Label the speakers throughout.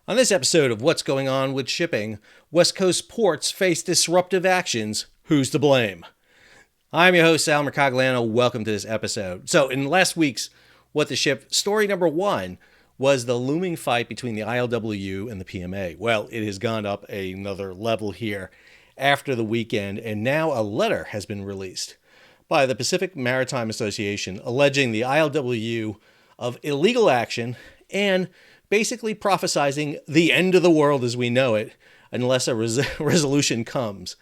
Speaker 1: On this episode of What's Going On with Shipping, West Coast ports face disruptive actions. Who's to blame? I'm your host, Sal Mercogliano. Welcome to this episode. So, in last week's What the Ship, story number one was the looming fight between the ILWU and the PMA. Well, it has gone up another level here after the weekend, and now a letter has been released by the Pacific Maritime Association alleging the ILWU of illegal action and basically prophesizing the end of the world as we know it unless a resolution comes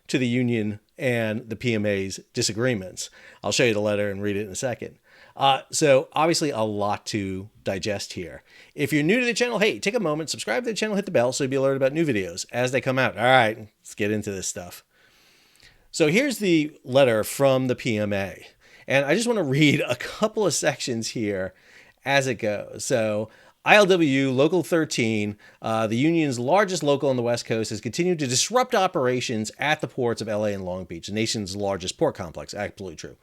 Speaker 1: to the union and the PMA's disagreements. I'll show you the letter and read it in a second. So obviously a lot to digest here. If you're new to the channel, hey, take a moment, subscribe to the channel, hit the bell so you'll be alerted about new videos as they come out. All right, let's get into this stuff. So here's the letter from the PMA. And I just want to read a couple of sections here as it goes. So ILWU Local 13, the union's largest local on the West Coast, has continued to disrupt operations at the ports of LA and Long Beach, the nation's largest port complex. Absolutely true.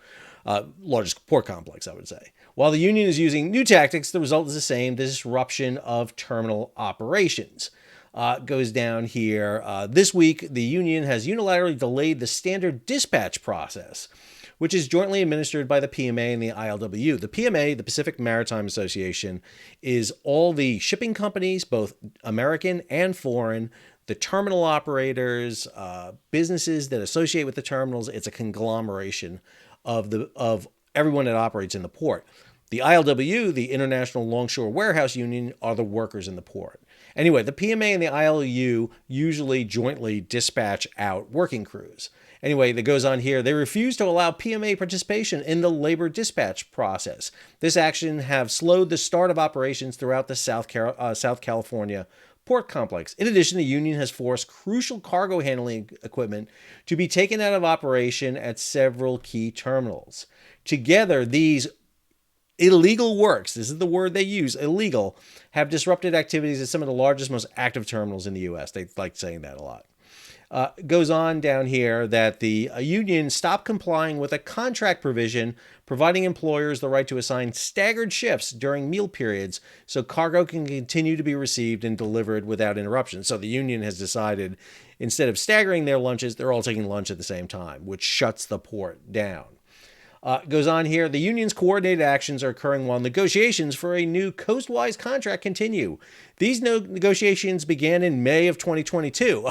Speaker 1: Largest port complex, I would say. While the union is using new tactics, the result is the same, the disruption of terminal operations. Goes down here. This week, the union has unilaterally delayed the standard dispatch process, which is jointly administered by the PMA and the ILWU. The PMA, the Pacific Maritime Association, is all the shipping companies, both American and foreign, the terminal operators, businesses that associate with the terminals. It's a conglomeration of everyone that operates in the port. The ILWU, the International Longshore Warehouse Union, are the workers in the port. Anyway, the PMA and the ILWU usually jointly dispatch out working crews. Anyway, that goes on here. They refuse to allow PMA participation in the labor dispatch process. This action have slowed the start of operations throughout the South California port complex. In addition, the union has forced crucial cargo handling equipment to be taken out of operation at several key terminals. Together, these illegal works, this is the word they use, illegal, have disrupted activities at some of the largest, most active terminals in the U.S. They like saying that a lot. Goes on down here that the union stopped complying with a contract provision providing employers the right to assign staggered shifts during meal periods so cargo can continue to be received and delivered without interruption. So the union has decided instead of staggering their lunches, they're all taking lunch at the same time, which shuts the port down. Goes on here, the union's coordinated actions are occurring while negotiations for a new coastwise contract continue. These negotiations began in May of 2022.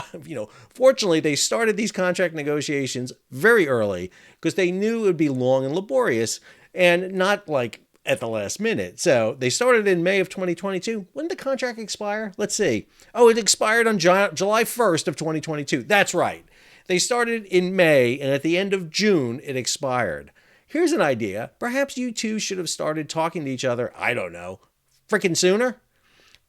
Speaker 1: Fortunately, they started these contract negotiations very early because they knew it would be long and laborious and not like at the last minute. So they started in May of 2022. When did the contract expire? Let's see. Oh, it expired on July 1st of 2022. That's right. They started in May, and at the end of June, it expired. Here's an idea. Perhaps you two should have started talking to each other, I don't know, freaking sooner.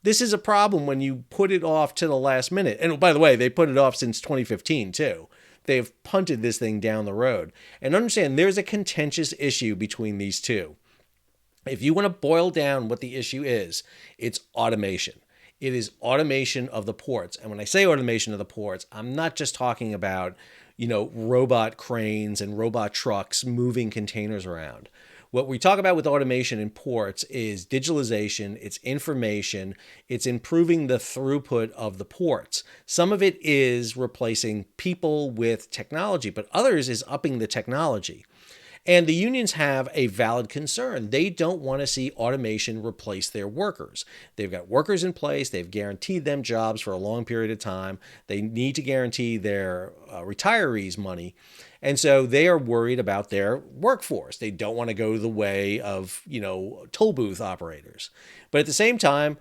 Speaker 1: This is a problem when you put it off to the last minute. And by the way, they put it off since 2015 too. They've punted this thing down the road. And understand, there's a contentious issue between these two. If you want to boil down what the issue is, it's automation. It is automation of the ports. And when I say automation of the ports, I'm not just talking about robot cranes and robot trucks moving containers around. What we talk about with automation in ports is digitalization, it's information, it's improving the throughput of the ports. Some of it is replacing people with technology, but others is upping the technology. And the unions have a valid concern. They don't want to see automation replace their workers. They've got workers in place. They've guaranteed them jobs for a long period of time. They need to guarantee their retirees money. And so they are worried about their workforce. They don't want to go the way of, toll booth operators. But at the same time,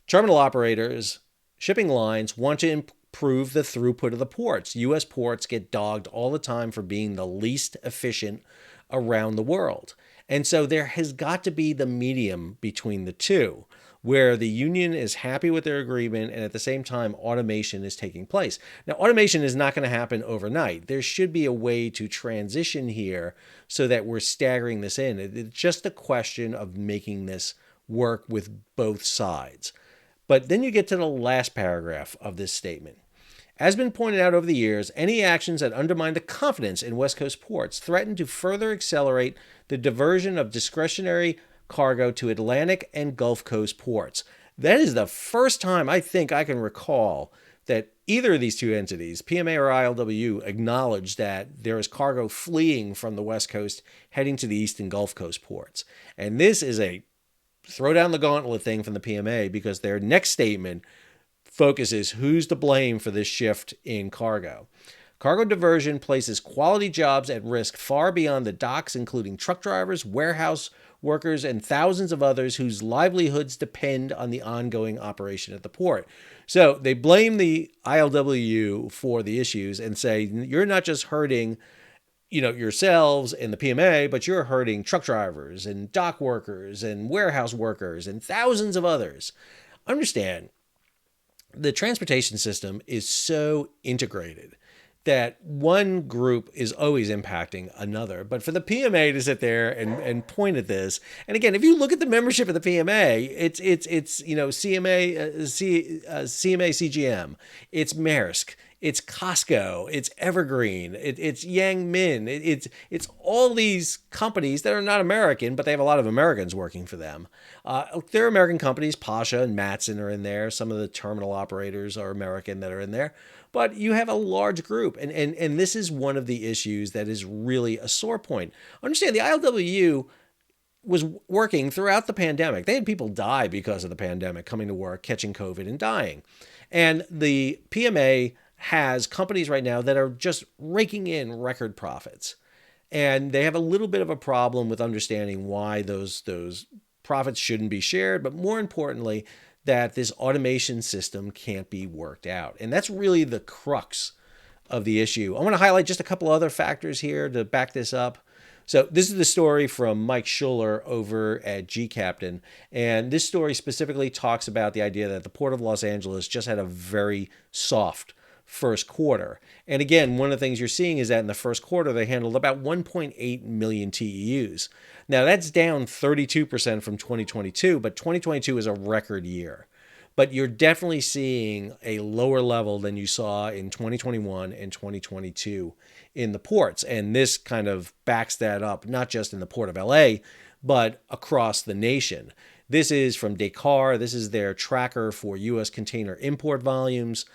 Speaker 1: terminal operators, shipping lines want to improve the throughput of the ports. U.S. ports get dogged all the time for being the least efficient around the world. And so there has got to be the medium between the two, where the union is happy with their agreement and at the same time automation is taking place. Now, automation is not going to happen overnight. There should be a way to transition here so that we're staggering this in. It's just a question of making this work with both sides. But then you get to the last paragraph of this statement. As been pointed out over the years, any actions that undermine the confidence in West Coast ports threaten to further accelerate the diversion of discretionary cargo to Atlantic and Gulf Coast ports. That is the first time I think I can recall that either of these two entities, PMA or ILWU, acknowledge that there is cargo fleeing from the West Coast heading to the East and Gulf Coast ports. And this is a throw down the gauntlet thing from the PMA, because their next statement focuses who's to blame for this shift in cargo. Cargo diversion places quality jobs at risk far beyond the docks, including truck drivers, warehouse workers, and thousands of others whose livelihoods depend on the ongoing operation at the port. So they blame the ILWU for the issues and say, you're not just hurting yourselves and the PMA, but you're hurting truck drivers and dock workers and warehouse workers and thousands of others. Understand, the transportation system is so integrated that one group is always impacting another. But for the PMA to sit there and point at this, and again, if you look at the membership of the PMA, it's CMA CGM, it's Maersk, it's Costco, it's Evergreen, it's Yang Min, it's all these companies that are not American, but they have a lot of Americans working for them. They're American companies. Pasha and Matson are in there. Some of the terminal operators are American that are in there. But you have a large group, and this is one of the issues that is really a sore point. Understand, the ILWU was working throughout the pandemic. They had people die because of the pandemic, coming to work, catching COVID, and dying. And the PMA has companies right now that are just raking in record profits. And they have a little bit of a problem with understanding why those profits shouldn't be shared, but more importantly, that this automation system can't be worked out. And that's really the crux of the issue. I want to highlight just a couple other factors here to back this up. So this is the story from Mike Schuller over at G-Captain. And this story specifically talks about the idea that the Port of Los Angeles just had a very soft first quarter. And again, one of the things you're seeing is that in the first quarter, they handled about 1.8 million TEUs. Now, that's down 32% from 2022, but 2022 is a record year. But you're definitely seeing a lower level than you saw in 2021 and 2022 in the ports. And this kind of backs that up, not just in the Port of LA, but across the nation. This is from Descartes. This is their tracker for U.S. container import volumes.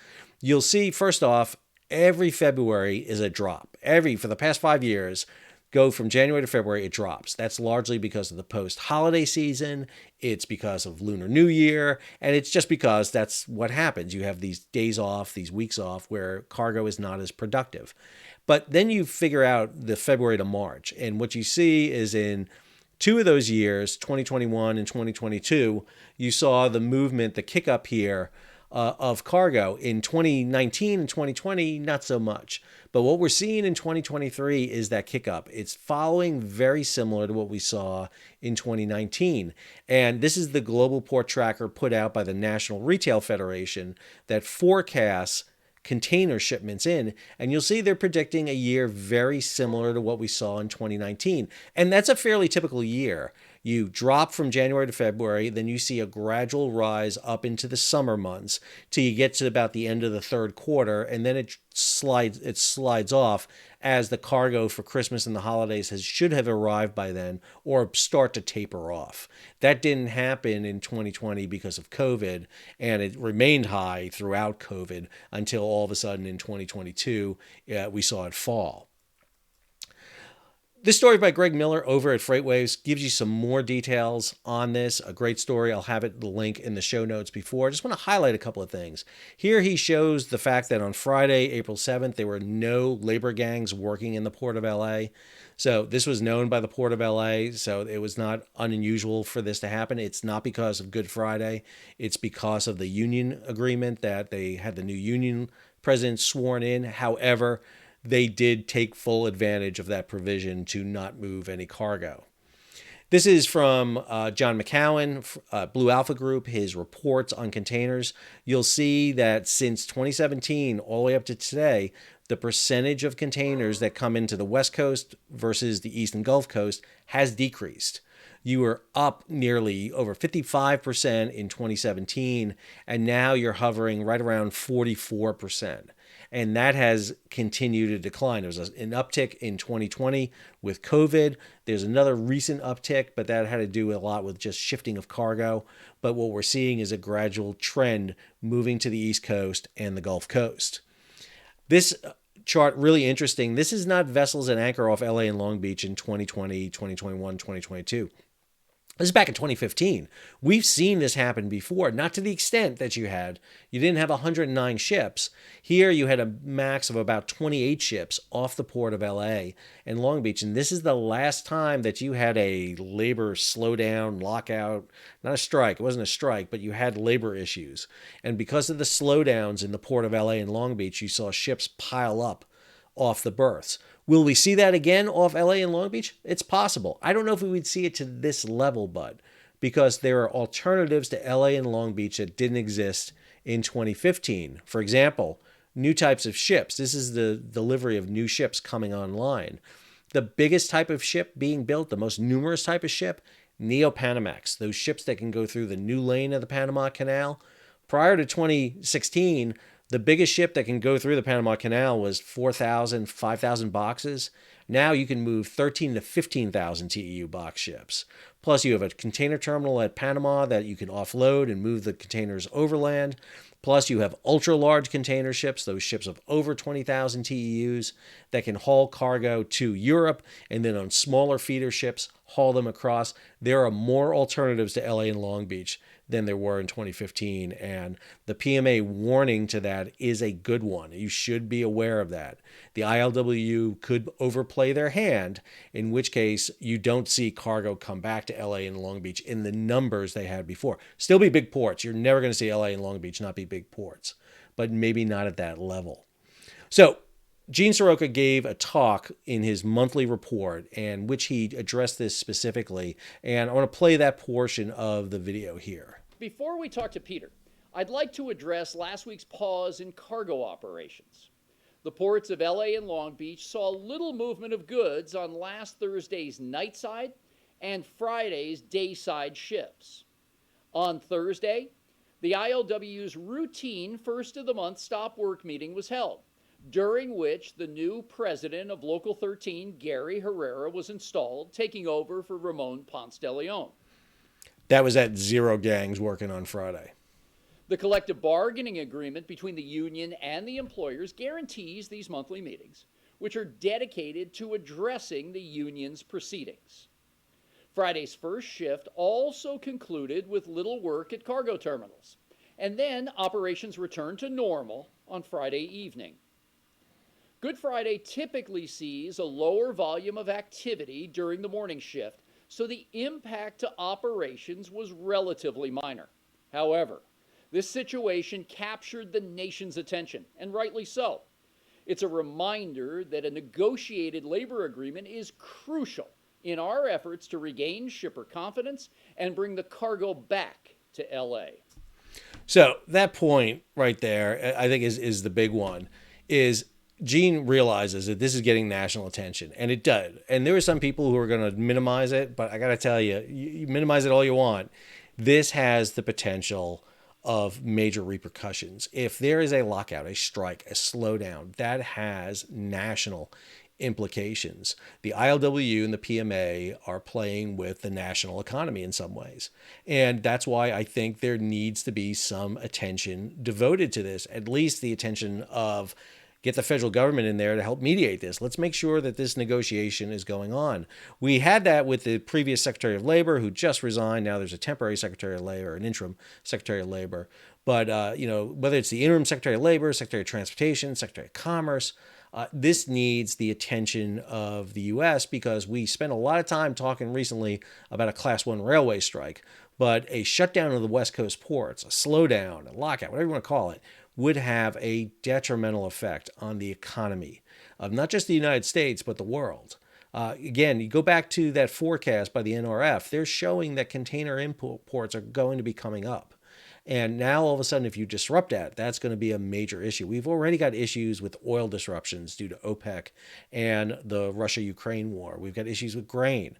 Speaker 1: You'll see, first off, every February is a drop. For the past 5 years, go from January to February, it drops. That's largely because of the post-holiday season. It's because of Lunar New Year. And it's just because that's what happens. You have these days off, these weeks off, where cargo is not as productive. But then you figure out the February to March. And what you see is in 2 of those years, 2021 and 2022, you saw the movement, the kick up here of cargo. In 2019 and 2020, not so much. But what we're seeing in 2023 is that kick up. It's following very similar to what we saw in 2019. And this is the global port tracker put out by the National Retail Federation that forecasts container shipments in, and you'll see they're predicting a year very similar to what we saw in 2019. And that's a fairly typical year. You drop from January to February, then you see a gradual rise up into the summer months till you get to about the end of the third quarter, and then it slides off as the cargo for Christmas and the holidays should have arrived by then or start to taper off. That didn't happen in 2020 because of COVID, and it remained high throughout COVID until all of a sudden in 2022 we saw it fall. This story by Greg Miller over at FreightWaves gives you some more details on this. A great story. I'll have the link in the show notes before. I just want to highlight a couple of things. Here he shows the fact that on Friday, April 7th, there were no labor gangs working in the Port of LA. So this was known by the Port of LA, so it was not unusual for this to happen. It's not because of Good Friday. It's because of the union agreement that they had the new union president sworn in. However, they did take full advantage of that provision to not move any cargo. This is from John McCowan, Blue Alpha Group, his reports on containers. You'll see that since 2017 all the way up to today, the percentage of containers that come into the West Coast versus the East and Gulf Coast has decreased. You were up nearly over 55% in 2017, and now you're hovering right around 44%. And that has continued to decline. There was an uptick in 2020 with COVID. There's another recent uptick, but that had to do a lot with just shifting of cargo. But what we're seeing is a gradual trend moving to the East Coast and the Gulf Coast. This chart really interesting. This is not vessels at anchor off LA and Long Beach in 2020, 2021, 2022. This is back in 2015. We've seen this happen before, not to the extent that you didn't have 109 ships. Here you had a max of about 28 ships off the port of LA and Long Beach. And this is the last time that you had a labor slowdown, lockout, not a strike. It wasn't a strike, but you had labor issues. And because of the slowdowns in the port of LA and Long Beach, you saw ships pile up off the berths. Will we see that again off LA and Long Beach? It's possible. I don't know if we would see it to this level, Bud, because there are alternatives to LA and Long Beach that didn't exist in 2015. For example, new types of ships. This is the delivery of new ships coming online. The biggest type of ship being built, the most numerous type of ship, Neo-Panamax, those ships that can go through the new lane of the Panama Canal. Prior to 2016, the biggest ship that can go through the Panama Canal was 4,000, 5,000 boxes. Now you can move 13 to 15,000 TEU box ships. Plus you have a container terminal at Panama that you can offload and move the containers overland. Plus you have ultra large container ships, those ships of over 20,000 TEUs that can haul cargo to Europe and then on smaller feeder ships haul them across. There are more alternatives to LA and Long Beach than there were in 2015. And the PMA warning to that is a good one. You should be aware of that. The ILWU could overplay their hand, in which case you don't see cargo come back to LA and Long Beach in the numbers they had before. Still be big ports. You're never going to see LA and Long Beach not be big ports, but maybe not at that level. So Gene Soroka gave a talk in his monthly report in which he addressed this specifically, and I want to play that portion of the video here.
Speaker 2: Before we talk to Peter, I'd like to address last week's pause in cargo operations. The ports of LA and Long Beach saw little movement of goods on last Thursday's nightside and Friday's dayside shifts. On Thursday, the ILWU's routine first of the month stop work meeting was held, during which the new president of Local 13, Gary Herrera, was installed, taking over for Ramon Ponce de Leon.
Speaker 1: That was at Zero Gangs working on Friday.
Speaker 2: The collective bargaining agreement between the union and the employers guarantees these monthly meetings, which are dedicated to addressing the union's proceedings. Friday's first shift also concluded with little work at cargo terminals, and then operations returned to normal on Friday evening. Good Friday typically sees a lower volume of activity during the morning shift, so the impact to operations was relatively minor. However, this situation captured the nation's attention, and rightly so. It's a reminder that a negotiated labor agreement is crucial in our efforts to regain shipper confidence and bring the cargo back to LA.
Speaker 1: So that point right there, I think is the big one, is Gene realizes that this is getting national attention, and it does. And there are some people who are going to minimize it, but I got to tell you, you minimize it all you want. This has the potential of major repercussions. If there is a lockout, a strike, a slowdown, that has national implications. The ILWU and the PMA are playing with the national economy in some ways. And that's why I think there needs to be some attention devoted to this, at least the attention of get the federal government in there to help mediate this. Let's make sure that this negotiation is going on. We had that with the previous Secretary of Labor who just resigned. Now there's a temporary Secretary of Labor, an interim Secretary of Labor. But, whether it's the interim Secretary of Labor, Secretary of Transportation, Secretary of Commerce, this needs the attention of the U.S. because we spent a lot of time talking recently about a Class 1 railway strike, but a shutdown of the West Coast ports, a slowdown, a lockout, whatever you want to call it, would have a detrimental effect on the economy of not just the United States, but the world. Again, you go back to that forecast by the NRF, they're showing that container imports are going to be coming up. And now all of a sudden, if you disrupt that, that's going to be a major issue. We've already got issues with oil disruptions due to OPEC and the Russia-Ukraine war. We've got issues with grain.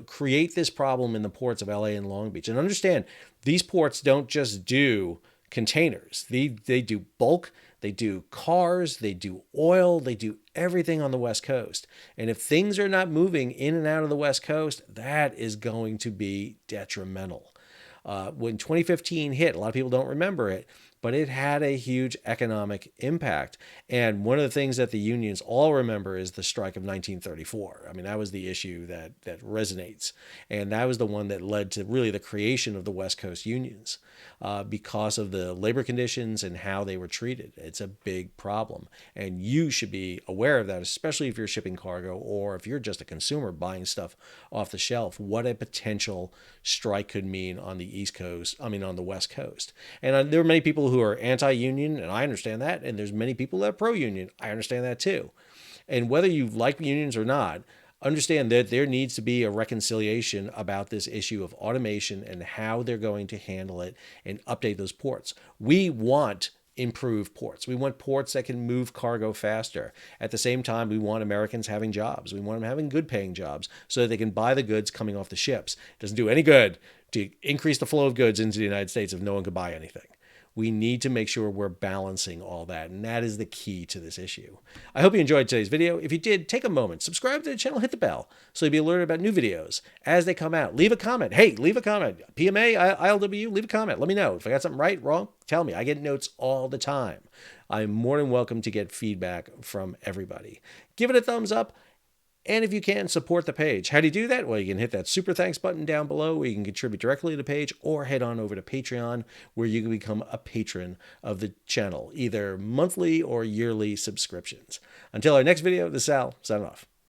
Speaker 1: Create this problem in the ports of LA and Long Beach. And understand, these ports don't just do containers. They do bulk, they do cars, they do oil, they do everything on the West Coast. And if things are not moving in and out of the West Coast, that is going to be detrimental. When 2015 hit, a lot of people don't remember it, but it had a huge economic impact. And one of the things that the unions all remember is the strike of 1934. I mean, that was the issue that resonates. And that was the one that led to really the creation of the West Coast unions because of the labor conditions and how they were treated. It's a big problem. And you should be aware of that, especially if you're shipping cargo or if you're just a consumer buying stuff off the shelf, what a potential strike could mean on the East Coast, on the West Coast. And there are many people who are anti-union, and I understand that. And there's many people that are pro-union. I understand that too. And whether you like unions or not, understand that there needs to be a reconciliation about this issue of automation and how they're going to handle it and update those ports. We want improved ports. We want ports that can move cargo faster. At the same time, we want Americans having jobs. We want them having good paying jobs so that they can buy the goods coming off the ships. It doesn't do any good to increase the flow of goods into the United States if no one could buy anything. We need to make sure we're balancing all that, and that is the key to this issue. I hope you enjoyed today's video. If you did, take a moment, subscribe to the channel, hit the bell so you'll be alerted about new videos as they come out. Leave a comment. Hey, leave a comment. PMA, ILWU, leave a comment. Let me know. If I got something right, wrong, tell me. I get notes all the time. I'm more than welcome to get feedback from everybody. Give it a thumbs up. And if you can, support the page. How do you do that? Well, you can hit that super thanks button down below where you can contribute directly to the page, or head on over to Patreon where you can become a patron of the channel, either monthly or yearly subscriptions. Until our next video, this is Sal, signing off.